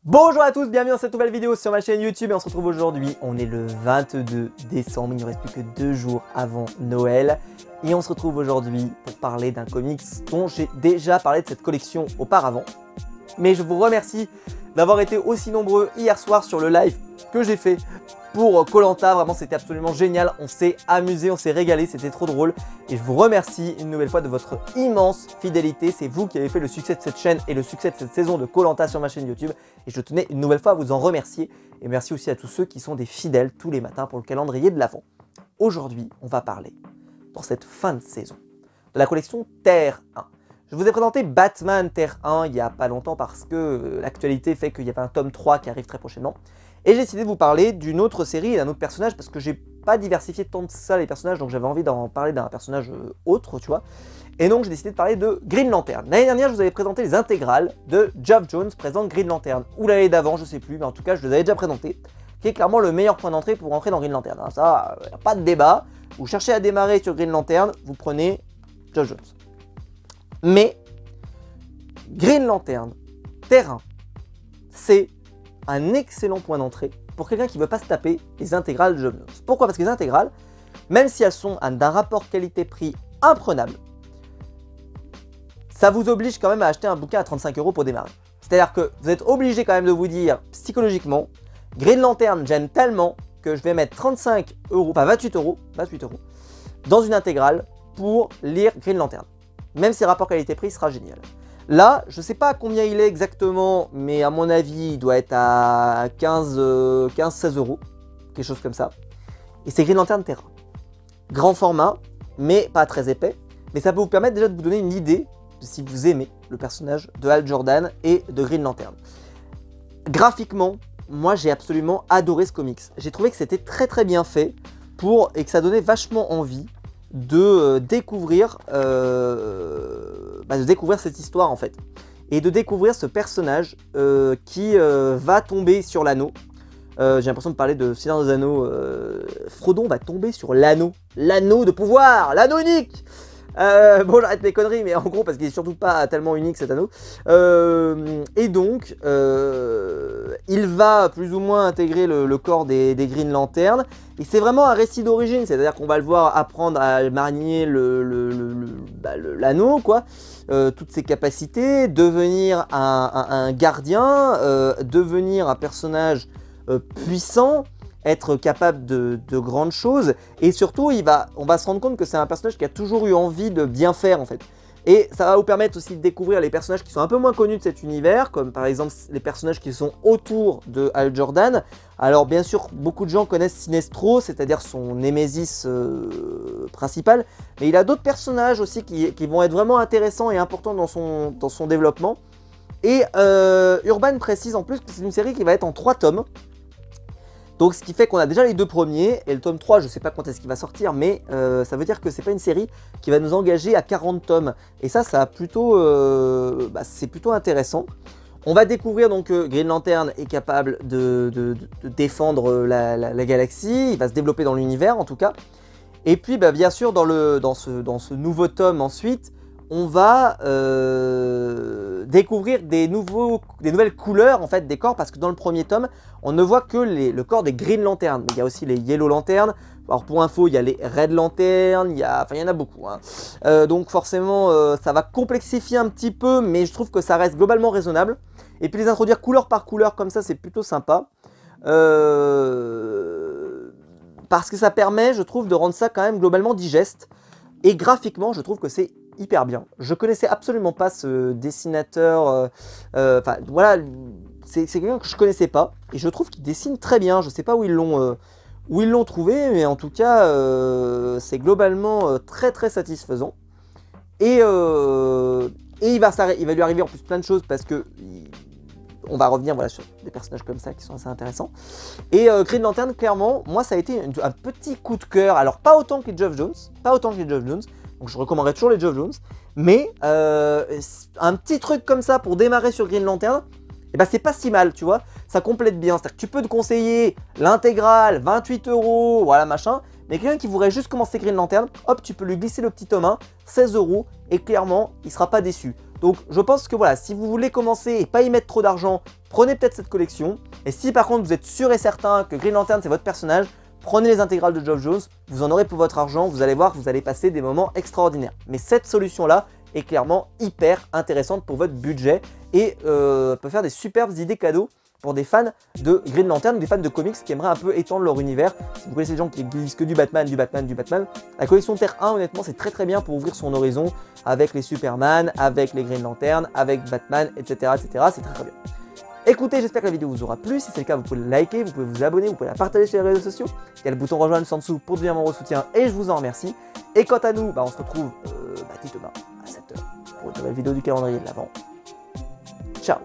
Bonjour à tous, bienvenue dans cette nouvelle vidéo sur ma chaîne YouTube et on se retrouve aujourd'hui, on est le 22 décembre, il ne reste plus que 2 jours avant Noël et on se retrouve aujourd'hui pour parler d'un comics dont j'ai déjà parlé de cette collection auparavant. Mais je vous remercie d'avoir été aussi nombreux hier soir sur le live que j'ai fait pour Koh Lanta. Vraiment c'était absolument génial, on s'est amusé, on s'est régalé, c'était trop drôle. Et je vous remercie une nouvelle fois de votre immense fidélité. C'est vous qui avez fait le succès de cette chaîne et le succès de cette saison de Koh Lanta sur ma chaîne YouTube. Et je tenais une nouvelle fois à vous en remercier. Et merci aussi à tous ceux qui sont des fidèles tous les matins pour le calendrier de l'Avent. Aujourd'hui, on va parler, pour cette fin de saison, de la collection Terre 1. Je vous ai présenté Batman Terre 1 il n'y a pas longtemps parce que l'actualité fait qu'il y avait un tome 3 qui arrive très prochainement. Et j'ai décidé de vous parler d'une autre série et d'un autre personnage parce que j'ai pas diversifié tant de ça les personnages, donc j'avais envie d'en parler d'un personnage autre, tu vois. Et donc j'ai décidé de parler de Green Lantern. L'année dernière, je vous avais présenté les intégrales de Geoff Johns présente Green Lantern, ou l'année d'avant, je sais plus, mais en tout cas je les avais déjà présentés, qui est clairement le meilleur point d'entrée pour rentrer dans Green Lantern. Hein, ça, y a pas de débat. Vous cherchez à démarrer sur Green Lantern, vous prenez Geoff Johns. Mais Green Lantern Terre 1, c'est un excellent point d'entrée pour quelqu'un qui ne veut pas se taper les intégrales de Geoff Johns. Pourquoi? Parce que les intégrales, même si elles sont d'un rapport qualité-prix imprenable, ça vous oblige quand même à acheter un bouquin à 35 € pour démarrer. C'est-à-dire que vous êtes obligé quand même de vous dire psychologiquement, Green Lantern j'aime tellement que je vais mettre 35 €, enfin 28 € dans une intégrale pour lire Green Lantern. Même si le rapport qualité-prix sera génial. Là, je ne sais pas à combien il est exactement, mais à mon avis, il doit être à 15-16 €, quelque chose comme ça. Et c'est Green Lantern Terra. Grand format, mais pas très épais. Mais ça peut vous permettre déjà de vous donner une idée de si vous aimez le personnage de Hal Jordan et de Green Lantern. Graphiquement, moi j'ai absolument adoré ce comics. J'ai trouvé que c'était très très bien fait et que ça donnait vachement envie de découvrir cette histoire en fait. Et de découvrir ce personnage qui va tomber sur l'anneau. J'ai l'impression de parler de Seigneur des Anneaux. Frodon va tomber sur l'anneau. L'anneau de pouvoir, l'anneau unique. Bon, j'arrête mes conneries, mais en gros, parce qu'il est surtout pas tellement unique cet anneau. Et donc, il va plus ou moins intégrer le corps des Green Lantern. Et c'est vraiment un récit d'origine, c'est-à-dire qu'on va le voir apprendre à manier l'anneau, quoi. Toutes ses capacités, devenir un gardien, devenir un personnage puissant, être capable de grandes choses, et surtout on va se rendre compte que c'est un personnage qui a toujours eu envie de bien faire en fait. Et ça va vous permettre aussi de découvrir les personnages qui sont un peu moins connus de cet univers, comme par exemple les personnages qui sont autour de Hal Jordan. Alors bien sûr, beaucoup de gens connaissent Sinestro, c'est-à-dire son némésis principal, mais il a d'autres personnages aussi qui vont être vraiment intéressants et importants dans son développement. Et Urban précise en plus que c'est une série qui va être en 3 tomes. Donc ce qui fait qu'on a déjà les 2 premiers, et le tome 3, je ne sais pas quand est-ce qu'il va sortir, mais ça veut dire que c'est pas une série qui va nous engager à 40 tomes. Et ça c'est plutôt intéressant. On va découvrir donc que Green Lantern est capable de défendre la galaxie, il va se développer dans l'univers en tout cas. Et puis bien sûr dans ce nouveau tome ensuite, on va découvrir des nouvelles couleurs en fait des corps, parce que dans le premier tome on ne voit que le corps des Green Lantern, mais il y a aussi les Yellow Lantern. Alors pour info, il y a les Red Lantern, il y en a beaucoup hein. Donc forcément ça va complexifier un petit peu, mais je trouve que ça reste globalement raisonnable. Et puis les introduire couleur par couleur comme ça, c'est plutôt sympa, parce que ça permet, je trouve, de rendre ça quand même globalement digeste. Et graphiquement, je trouve que c'est hyper bien. Je connaissais absolument pas ce dessinateur, enfin voilà, c'est quelqu'un que je connaissais pas, et je trouve qu'il dessine très bien. Je sais pas où ils l'ont trouvé, mais en tout cas c'est globalement très très satisfaisant. Et il va lui arriver en plus plein de choses, parce que on va revenir voilà, sur des personnages comme ça qui sont assez intéressants. Et Green Lantern, clairement, moi ça a été un petit coup de cœur. Alors pas autant que Geoff Johns, donc je recommanderais toujours les Geoff Johns, mais un petit truc comme ça pour démarrer sur Green Lantern, et ben c'est pas si mal, tu vois, ça complète bien. C'est-à-dire que tu peux te conseiller l'intégrale, 28 €, voilà machin, mais quelqu'un qui voudrait juste commencer Green Lantern, hop, tu peux lui glisser le petit tome 1, 16 €, et clairement, il sera pas déçu. Donc je pense que voilà, si vous voulez commencer et pas y mettre trop d'argent, prenez peut-être cette collection. Et si par contre vous êtes sûr et certain que Green Lantern c'est votre personnage, prenez les intégrales de Geoff Johns, vous en aurez pour votre argent, vous allez voir que vous allez passer des moments extraordinaires. Mais cette solution-là est clairement hyper intéressante pour votre budget et peut faire des superbes idées cadeaux pour des fans de Green Lantern, des fans de comics qui aimeraient un peu étendre leur univers. Si vous connaissez des gens qui lisent que du Batman, la collection Terre 1, honnêtement, c'est très très bien pour ouvrir son horizon avec les Superman, avec les Green Lantern, avec Batman, etc. etc. C'est très très bien. Écoutez, j'espère que la vidéo vous aura plu. Si c'est le cas, vous pouvez la liker, vous pouvez vous abonner, vous pouvez la partager sur les réseaux sociaux. Il y a le bouton rejoindre en dessous pour devenir membre de soutien et je vous en remercie. Et quant à nous, on se retrouve dès demain à 7h pour une nouvelle vidéo du calendrier de l'Avent. Ciao!